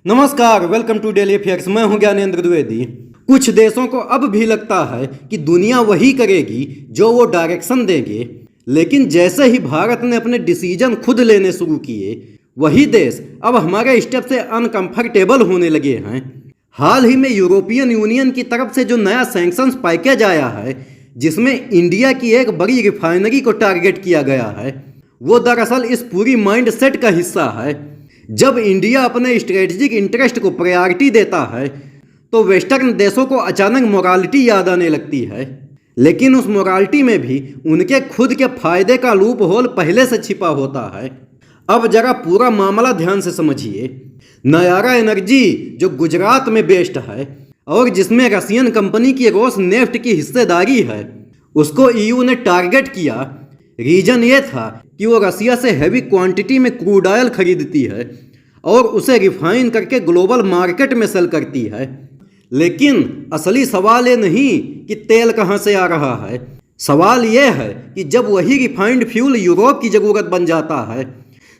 नमस्कार, welcome to daily affairs. मैं हूं ज्ञानेंद्र द्विवेदी। कुछ देशों को अब भी लगता है कि दुनिया वही करेगी जो वो डायरेक्शन देंगे, लेकिन जैसे ही भारत ने अपने डिसीजन खुद लेने शुरू किए, वही देश अब हमारे स्टेप से अनकंफर्टेबल होने लगे हैं। हाल ही में यूरोपियन यूनियन की तरफ से जो नया सैंक्शंस पैकेज आया है, जिसमें इंडिया की एक बड़ी रिफाइनरी को टारगेट किया गया है, वो दरअसल इस पूरी माइंडसेट का हिस्सा है। जब इंडिया अपने स्ट्रेटेजिक इंटरेस्ट को प्रायोरिटी देता है तो वेस्टर्न देशों को अचानक मोरालिटी याद आने लगती है, लेकिन उस मोरालिटी में भी उनके खुद के फायदे का लूप होल पहले से छिपा होता है। अब जरा पूरा मामला ध्यान से समझिए। नयारा एनर्जी जो गुजरात में बेस्ड है और जिसमें रशियन कंपनी की रोसनेफ्ट की हिस्सेदारी है, उसको ईयू ने टारगेट किया। रीजन ये था कि वो रसिया से हैवी क्वांटिटी में क्रूड ऑयल खरीदती है और उसे रिफाइन करके ग्लोबल मार्केट में सेल करती है। लेकिन असली सवाल ये नहीं कि तेल कहाँ से आ रहा है। सवाल ये है कि जब वही रिफाइंड फ्यूल यूरोप की ज़रूरत बन जाता है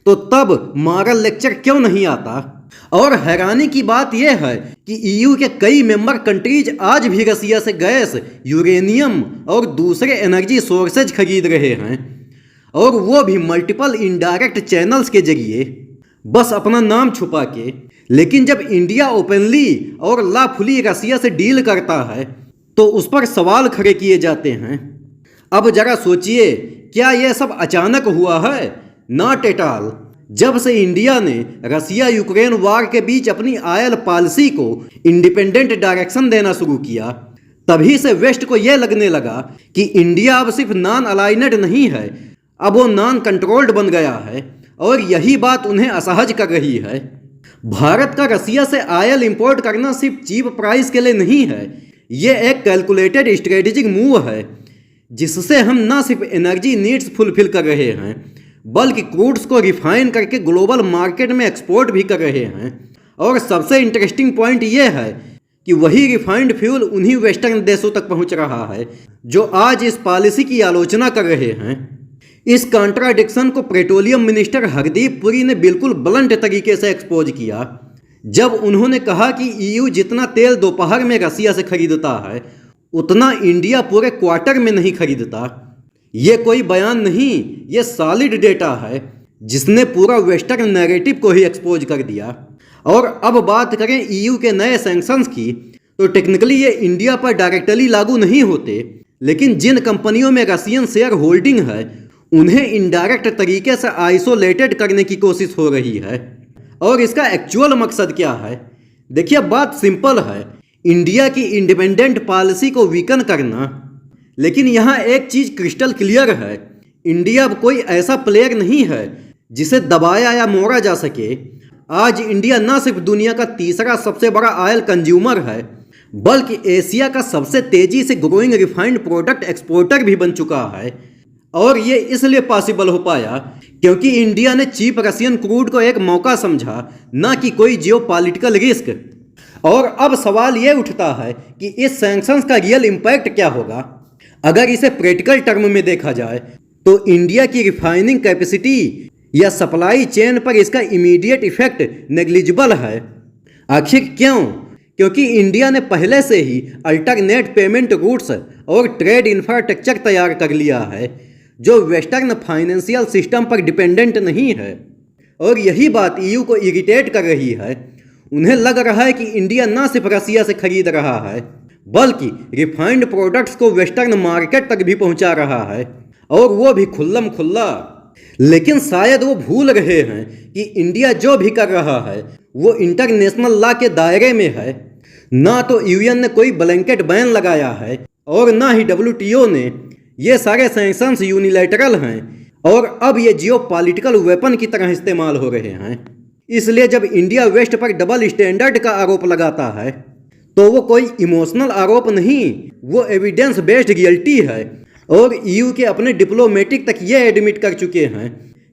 तो तब मॉरल लेक्चर क्यों नहीं आता। और हैरानी की बात यह है कि ईयू के कई मेंबर कंट्रीज आज भी रसिया से गैस, यूरेनियम और दूसरे एनर्जी सोर्सेज खरीद रहे हैं, और वो भी मल्टीपल इनडायरेक्ट चैनल्स के जरिए, बस अपना नाम छुपा के। लेकिन जब इंडिया ओपनली और लाफुली रसिया से डील करता है तो उस पर सवाल खड़े किए जाते हैं। अब जरा सोचिए, क्या यह सब अचानक हुआ है? Not at all. जब से इंडिया ने रसिया यूक्रेन वार के बीच अपनी ऑयल पॉलिसी को इंडिपेंडेंट डायरेक्शन देना शुरू किया, तभी से वेस्ट को यह लगने लगा कि इंडिया अब सिर्फ नॉन अलाइनेड नहीं है, अब वो नॉन कंट्रोल्ड बन गया है, और यही बात उन्हें असहज कर रही है। भारत का रसिया से ऑयल इंपोर्ट करना सिर्फ चीप प्राइस के लिए नहीं है, ये एक कैलकुलेटेड स्ट्रेटेजिक मूव है, जिससे हम न सिर्फ एनर्जी नीड्स फुलफिल कर रहे हैं, बल्कि क्रूड्स को रिफाइन करके ग्लोबल मार्केट में एक्सपोर्ट भी कर रहे हैं। और सबसे इंटरेस्टिंग पॉइंट ये है कि वही रिफाइंड फ्यूल उन्हीं वेस्टर्न देशों तक पहुंच रहा है जो आज इस पॉलिसी की आलोचना कर रहे हैं। इस कॉन्ट्राडिक्शन को पेट्रोलियम मिनिस्टर हरदीप पुरी ने बिल्कुल ब्लंट तरीके से एक्सपोज किया, जब उन्होंने कहा कि ईयू जितना तेल दोपहर में रसिया से खरीदता है, उतना इंडिया पूरे क्वार्टर में नहीं खरीदता। ये कोई बयान नहीं, ये सॉलिड डेटा है जिसने पूरा वेस्टर्न नैरेटिव को ही एक्सपोज कर दिया। और अब बात करें ईयू के नए सैंक्शंस की, तो टेक्निकली ये इंडिया पर डायरेक्टली लागू नहीं होते, लेकिन जिन कंपनियों में रसियन शेयर होल्डिंग है उन्हें इनडायरेक्ट तरीके से आइसोलेटेड करने की कोशिश हो रही है। और इसका एक्चुअल मकसद क्या है? देखिए, बात सिंपल है, इंडिया की इंडिपेंडेंट पॉलिसी को वीकन करना। लेकिन यहाँ एक चीज़ क्रिस्टल क्लियर है, इंडिया अब कोई ऐसा प्लेयर नहीं है जिसे दबाया या मोड़ा जा सके। आज इंडिया न सिर्फ दुनिया का तीसरा सबसे बड़ा ऑयल कंज्यूमर है, बल्कि एशिया का सबसे तेजी से ग्रोइंग रिफाइंड प्रोडक्ट एक्सपोर्टर भी बन चुका है। और ये इसलिए पॉसिबल हो पाया क्योंकि इंडिया ने चीप रशियन क्रूड को एक मौका समझा, ना कि कोई जियोपॉलिटिकल रिस्क। और अब सवाल ये उठता है कि इस सैंक्शंस का रियल इम्पैक्ट क्या होगा। अगर इसे प्रैक्टिकल टर्म में देखा जाए तो इंडिया की रिफाइनिंग कैपेसिटी या सप्लाई चेन पर इसका इमीडिएट इफेक्ट नेग्लिजिबल है। आखिर क्यों? क्योंकि इंडिया ने पहले से ही अल्टरनेट पेमेंट रूट्स और ट्रेड इंफ्रास्ट्रक्चर तैयार कर लिया है जो वेस्टर्न फाइनेंशियल सिस्टम पर डिपेंडेंट नहीं है। और यही बात ईयू को इरिटेट कर रही है। उन्हें लग रहा है कि इंडिया न सिर्फ रसिया से खरीद रहा है, बल्कि रिफाइंड प्रोडक्ट्स को वेस्टर्न मार्केट तक भी पहुंचा रहा है, और वो भी खुल्लम खुल्ला। लेकिन शायद वो भूल रहे हैं कि इंडिया जो भी कर रहा है वो इंटरनेशनल लॉ के दायरे में है। ना तो यूएन ने कोई ब्लैंकेट बैन लगाया है और ना ही डब्ल्यूटीओ ने। ये सारे सैंक्शंस यूनिलैटरल हैं और अब ये जियोपॉलिटिकल वेपन की तरह इस्तेमाल हो रहे हैं। इसलिए जब इंडिया वेस्ट पर डबल स्टैंडर्ड का आरोप लगाता है तो वो कोई इमोशनल आरोप नहीं, वो एविडेंस बेस्ड रियलिटी है। और ईयू के अपने डिप्लोमेटिक तक ये एडमिट कर चुके हैं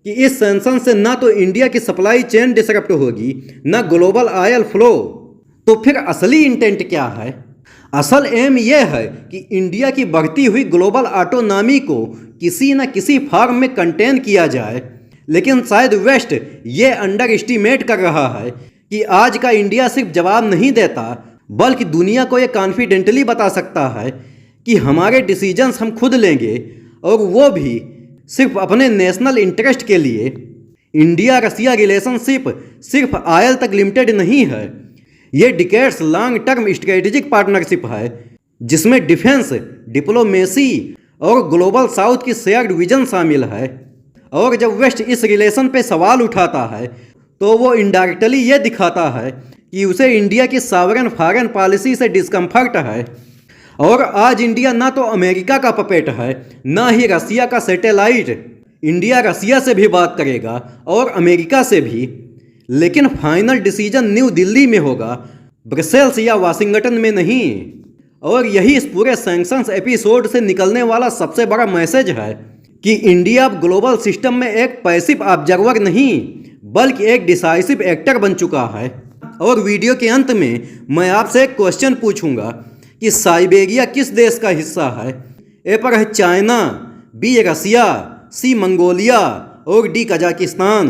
कि इस सैंक्शन से ना तो इंडिया की सप्लाई चेन डिसरप्ट होगी, ना ग्लोबल ऑयल फ्लो। तो फिर असली इंटेंट क्या है? असल एम यह है कि इंडिया की बढ़ती हुई ग्लोबल ऑटोनॉमी को किसी न किसी फॉर्म में कंटेन किया जाए। लेकिन शायद वेस्ट ये अंडर एस्टिमेट कर रहा है कि आज का इंडिया सिर्फ जवाब नहीं देता, बल्कि दुनिया को ये कॉन्फिडेंटली बता सकता है कि हमारे डिसीजंस हम खुद लेंगे, और वो भी सिर्फ अपने नेशनल इंटरेस्ट के लिए। इंडिया रसिया रिलेशनशिप सिर्फ ऑयल तक लिमिटेड नहीं है, ये decades long term strategic partnership है, जिसमें डिफेंस, डिप्लोमेसी और ग्लोबल साउथ की शेयर्ड विजन शामिल है। और जब वेस्ट इस रिलेशन पे सवाल उठाता है तो वो इनडायरेक्टली ये दिखाता है कि उसे इंडिया की सॉवरेन फॉरेन पॉलिसी से डिस्कम्फर्ट है। और आज इंडिया ना तो अमेरिका का पपेट है, ना ही रसिया का सैटेलाइट। इंडिया रसिया से भी बात करेगा और अमेरिका से भी, लेकिन फाइनल डिसीजन न्यू दिल्ली में होगा, ब्रसेल्स या वाशिंगटन में नहीं। और यही इस पूरे सैंक्शंस एपिसोड से निकलने वाला सबसे बड़ा मैसेज है कि इंडिया अब ग्लोबल सिस्टम में एक पैसिव ऑब्जर्वर नहीं, बल्कि एक डिसाइसिव एक्टर बन चुका है। और वीडियो के अंत में मैं आपसे एक क्वेश्चन पूछूंगा कि साइबेरिया किस देश का हिस्सा है? ए पर है चाइना, बी रसिया, सी मंगोलिया और डी कजाकिस्तान।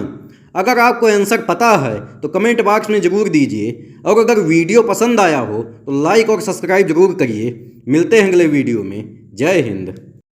अगर आपको आंसर पता है तो कमेंट बॉक्स में ज़रूर दीजिए, और अगर वीडियो पसंद आया हो तो लाइक और सब्सक्राइब जरूर करिए। मिलते हैं अगले वीडियो में। जय हिंद।